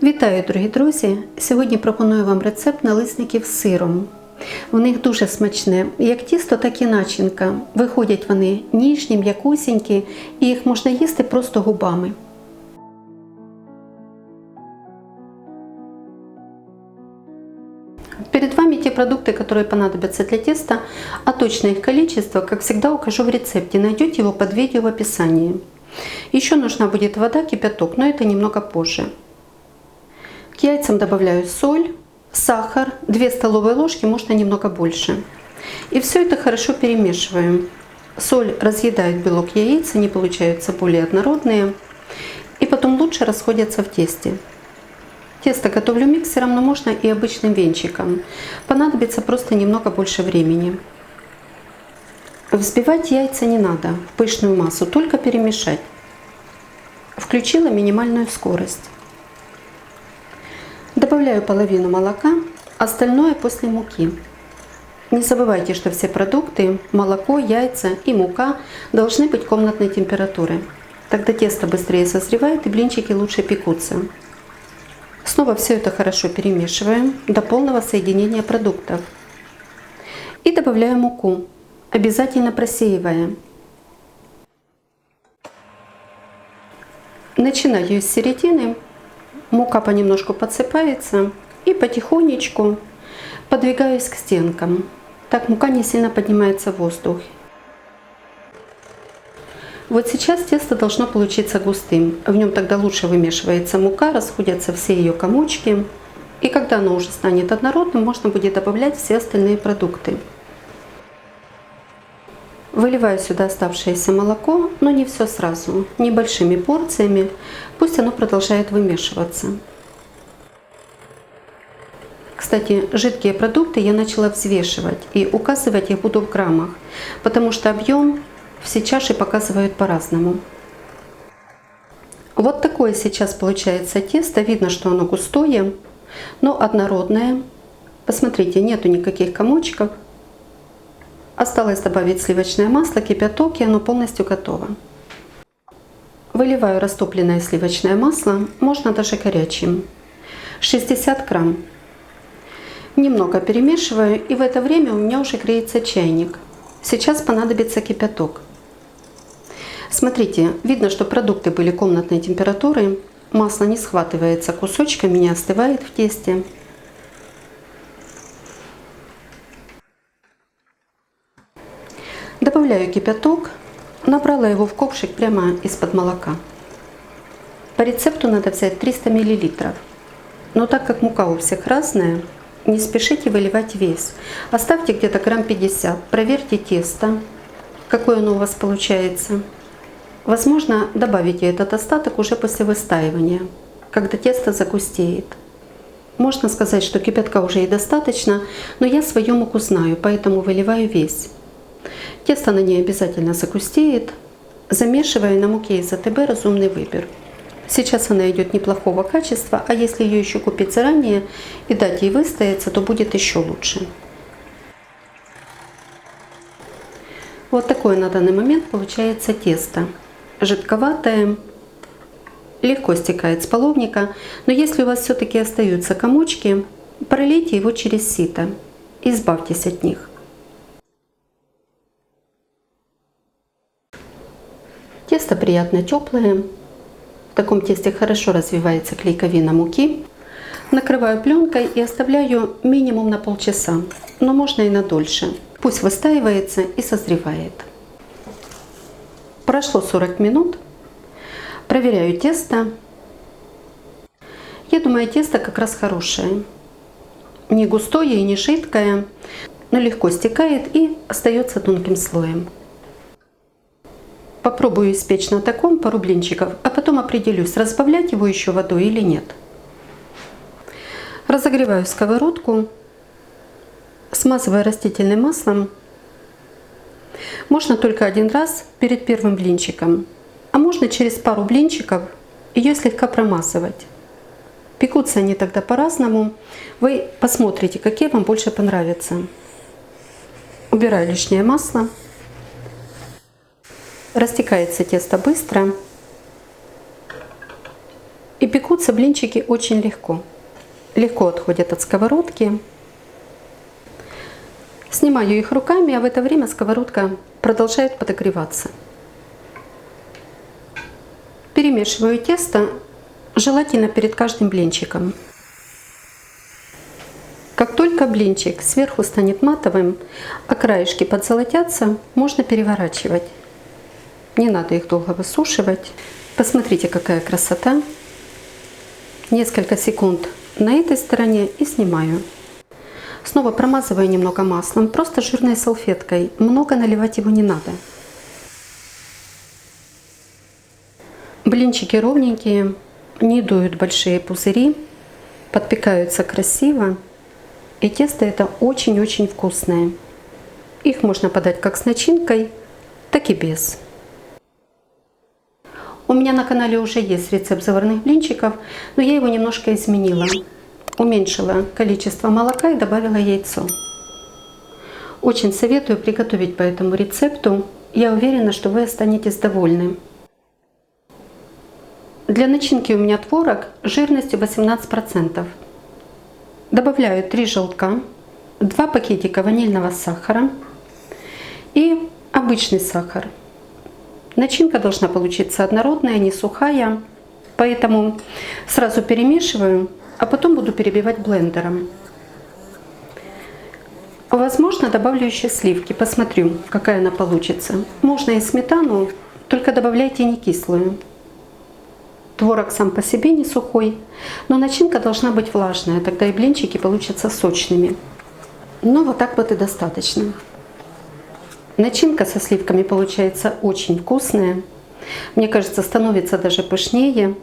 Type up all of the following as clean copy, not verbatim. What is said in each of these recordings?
Вітаю, дорогі друзі! Сьогодні пропоную вам рецепт налисників з сиром. В них дуже смачне, як тісто, так і начинка. Виходять вони ніжні, м'якусінькі, і їх можна їсти просто губами. Перед вами те продукты, которые понадобятся для теста, а точное их количество, как всегда, укажу в рецепте. Найдете его под видео в описании. Еще нужна будет вода, кипяток, но это немного позже. К яйцам добавляю соль, сахар, 2 столовые ложки, можно немного больше. И все это хорошо перемешиваем. Соль разъедает белок яиц, они получаются более однородные. И потом лучше расходятся в тесте. Тесто готовлю миксером, но можно и обычным венчиком. Понадобится просто немного больше времени. Взбивать яйца не надо в пышную массу, только перемешать. Включила минимальную скорость. Добавляю половину молока, остальное после муки. Не забывайте, что все продукты, молоко, яйца и мука должны быть комнатной температуры. Тогда тесто быстрее созревает и блинчики лучше пекутся. Снова все это хорошо перемешиваем до полного соединения продуктов. И добавляю муку, обязательно просеивая. Начинаю с середины. Мука понемножку подсыпается и потихонечку подвигаюсь к стенкам. Так мука не сильно поднимается в воздух. Вот сейчас тесто должно получиться густым. В нем тогда лучше вымешивается мука, расходятся все ее комочки. И когда оно уже станет однородным, можно будет добавлять все остальные продукты. Выливаю сюда оставшееся молоко, но не все сразу, небольшими порциями. Пусть оно продолжает вымешиваться. Кстати, жидкие продукты я начала взвешивать, и указывать их буду в граммах, потому что объем все чаши показывают по-разному. Вот такое сейчас получается тесто. Видно, что оно густое, но однородное. Посмотрите, нету никаких комочков. Осталось добавить сливочное масло, кипяток, и оно полностью готово. Выливаю растопленное сливочное масло, можно даже горячим. 60 грамм. Немного перемешиваю, и в это время у меня уже греется чайник. Сейчас понадобится кипяток. Смотрите, видно, что продукты были комнатной температуры. Масло не схватывается кусочками, не остывает в тесте. Добавляю кипяток. Набрала его в ковшик прямо из-под молока. По рецепту надо взять 300 мл. Но так как мука у всех разная, не спешите выливать весь. Оставьте где-то грамм 50. Проверьте тесто, какое оно у вас получается. Возможно, добавите этот остаток уже после выстаивания, когда тесто загустеет. Можно сказать, что кипятка уже и достаточно, но я свою муку знаю, поэтому выливаю весь. Тесто на ней обязательно загустеет. Замешивая на муке из АТБ «Разумный выбор». Сейчас она идет неплохого качества, а если ее еще купить заранее и дать ей выстояться, то будет еще лучше. Вот такое на данный момент получается тесто. Жидковатое, легко стекает с половника, но если у вас все-таки остаются комочки, пролейте его через сито, избавьтесь от них. Тесто приятно теплое. В таком тесте хорошо развивается клейковина муки. Накрываю пленкой и оставляю минимум на полчаса, но можно и на дольше. Пусть выстаивается и созревает. Прошло 40 минут. Проверяю тесто. Я думаю, тесто как раз хорошее. Не густое и не жидкое, но легко стекает и остается тонким слоем. Попробую испечь на таком пару блинчиков, а потом определюсь, разбавлять его еще водой или нет. Разогреваю сковородку, смазывая растительным маслом. Можно только один раз перед первым блинчиком, а можно через пару блинчиков ее слегка промазывать. Пекутся они тогда по-разному. Вы посмотрите, какие вам больше понравятся. Убираю лишнее масло. Растекается тесто быстро. И пекутся блинчики очень легко. Легко отходят от сковородки. Снимаю их руками, а в это время сковородка продолжает подогреваться. Перемешиваю тесто, желательно перед каждым блинчиком. Как только блинчик сверху станет матовым, а краешки подзолотятся, можно переворачивать. Не надо их долго высушивать. Посмотрите, какая красота. Несколько секунд на этой стороне и снимаю. Снова промазываю немного маслом, просто жирной салфеткой. Много наливать его не надо. Блинчики ровненькие, не дуют большие пузыри, подпекаются красиво. И тесто это очень-очень вкусное. Их можно подать как с начинкой, так и без. У меня на канале уже есть рецепт заварных блинчиков, но я его немножко изменила. Уменьшила количество молока и добавила яйцо. Очень советую приготовить по этому рецепту. Я уверена, что вы останетесь довольны. Для начинки у меня творог жирностью 18%. Добавляю 3 желтка, 2 пакетика ванильного сахара и обычный сахар. Начинка должна получиться однородная, не сухая, поэтому сразу перемешиваю, а потом буду перебивать блендером. Возможно, добавлю еще сливки, посмотрю, какая она получится. Можно и сметану, только добавляйте не кислую. Творог сам по себе не сухой, но начинка должна быть влажная, тогда и блинчики получатся сочными. Ну вот так вот и достаточно. Начинка со сливками получается очень вкусная. Мне кажется, становится даже пышнее.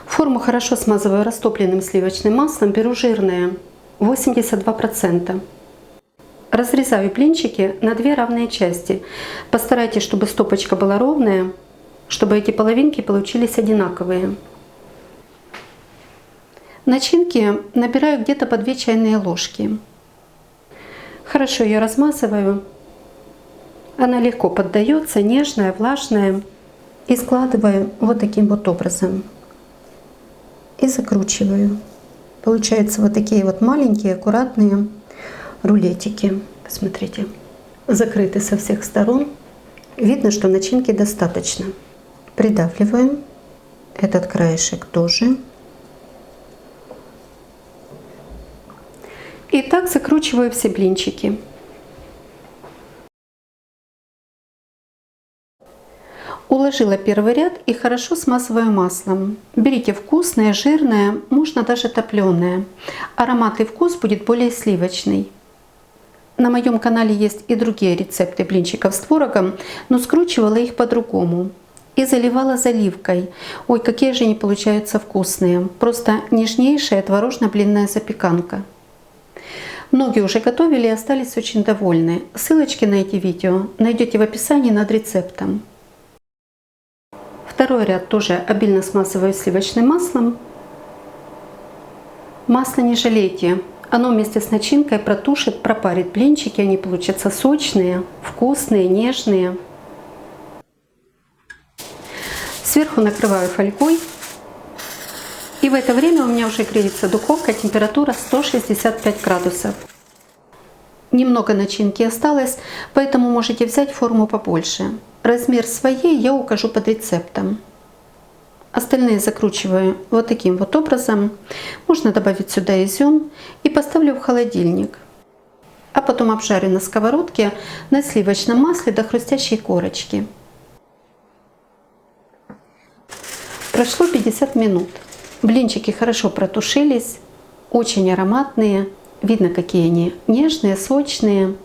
Форму хорошо смазываю растопленным сливочным маслом, беру жирное, 82%. Разрезаю блинчики на 2 равные части. Постарайтесь, чтобы стопочка была ровная, чтобы эти половинки получились одинаковые. Начинки набираю где-то по 2 чайные ложки. Хорошо ее размазываю. Она легко поддается, нежная, влажная. И складываю вот таким вот образом. И закручиваю. Получаются вот такие вот маленькие, аккуратные рулетики. Посмотрите. Закрыты со всех сторон. Видно, что начинки достаточно. Придавливаем. Этот краешек тоже. И так закручиваю все блинчики. Уложила первый ряд и хорошо смазываю маслом. Берите вкусное, жирное, можно даже топленое. Аромат и вкус будет более сливочный. На моем канале есть и другие рецепты блинчиков с творогом, но скручивала их по-другому. И заливала заливкой. Ой, какие же они получаются вкусные. Просто нежнейшая творожно-блинная запеканка. Многие уже готовили и остались очень довольны. Ссылочки на эти видео найдете в описании над рецептом. Второй ряд тоже обильно смазываю сливочным маслом. Масло не жалейте. Оно вместе с начинкой протушит, пропарит блинчики. Они получатся сочные, вкусные, нежные. Сверху накрываю фольгой. И в это время у меня уже греется духовка, температура 165 градусов. Немного начинки осталось, поэтому можете взять форму побольше. Размер своей я укажу под рецептом. Остальные закручиваю вот таким вот образом. Можно добавить сюда изюм и поставлю в холодильник. А потом обжарю на сковородке на сливочном масле до хрустящей корочки. Прошло 50 минут. Блинчики хорошо протушились, очень ароматные. Видно, какие они нежные, сочные.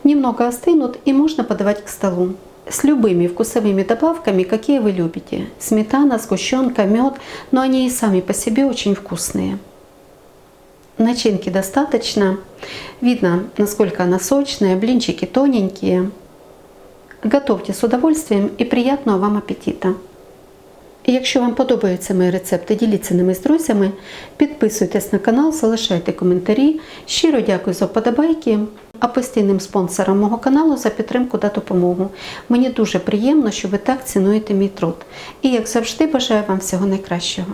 Немного остынут и можно подавать к столу. С любыми вкусовыми добавками, какие вы любите. Сметана, сгущенка, мед, но они и сами по себе очень вкусные. Начинки достаточно. Видно, насколько она сочная, блинчики тоненькие. Готовьте з удовольствием і приятного вам апетита! Якщо вам подобаються мої рецепти, діліться ними з друзями, підписуйтесь на канал, залишайте коментарі. Щиро дякую за вподобайки. а постійним спонсорам мого каналу за підтримку та допомогу. Мені дуже приємно, що ви так цінуєте мій труд. І, як завжди, бажаю вам всього найкращого.